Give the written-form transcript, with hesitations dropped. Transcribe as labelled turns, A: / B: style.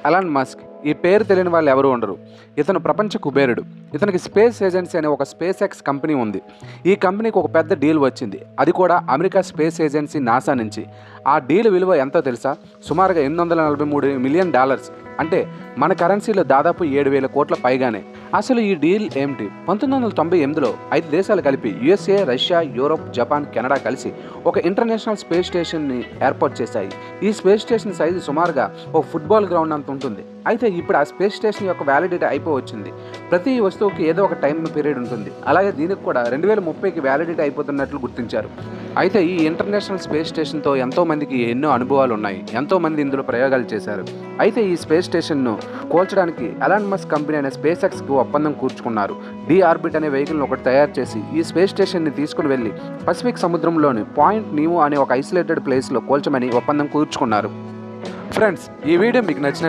A: Elon Musk. ఈ పేరు తెలియని వాళ్ళు ఎవరు ఉండరు. ఇతను ప్రపంచ కుబేరుడు. ఇతనికి స్పేస్ ఏజెన్సీ అనే ఒక స్పేస్ ఎక్స్ కంపెనీ ఉంది. ఈ కంపెనీకి ఒక పెద్ద డీల్ వచ్చింది, అది కూడా అమెరికా స్పేస్ ఏజెన్సీ నాసా నుంచి. ఆ డీల్ విలువ ఎంతో తెలుసా? సుమారుగా $843 మిలియన్. అంటే మన కరెన్సీలో దాదాపు 7,000 కోట్ల పైగానే. అసలు ఈ డీల్ ఏమిటి? 1998లో 5 దేశాలు కలిపి USA, Russia, Europe, Japan, Canada కలిసి ఒక ఇంటర్నేషనల్ స్పేస్ స్టేషన్ని ఏర్పాటు చేశాయి. ఈ స్పేస్ స్టేషన్ సైజు సుమారుగా ఒక ఫుట్బాల్ గ్రౌండ్ అంత ఉంటుంది. అయితే ఇప్పుడు ఆ స్పేస్ స్టేషన్ యొక్క వ్యాలిడిటీ అయిపోవచ్చింది. ప్రతి వస్తువుకి ఏదో ఒక టైం పీరియడ్ ఉంటుంది. అలాగే దీనికి కూడా 2030కి వ్యాలిడిటీ అయిపోతున్నట్లు గుర్తించారు. అయితే ఈ ఇంటర్నేషనల్ స్పేస్ స్టేషన్తో ఎంతో మందికి ఎన్నో అనుభవాలు ఉన్నాయి. ఎంతో మంది ఇందులో ప్రయోగాలు చేశారు. అయితే ఈ స్పేస్ స్టేషన్ను కోల్చడానికి ఎలాన్ మస్క్ కంపెనీ అనే స్పేస్ ఎక్స్కు ఒప్పందం కూర్చుకున్నారు. డి ఆర్బిట్ అనే వెహికల్ని ఒకటి తయారు చేసి ఈ స్పేస్ స్టేషన్ని తీసుకుని వెళ్ళి పసిఫిక్ సముద్రంలోని పాయింట్ నీమో అనే ఒక ఐసోలేటెడ్ ప్లేస్లో కోల్చమని ఒప్పందం కూర్చుకున్నారు. ఫ్రెండ్స్, ఈ వీడియో మీకు నచ్చిన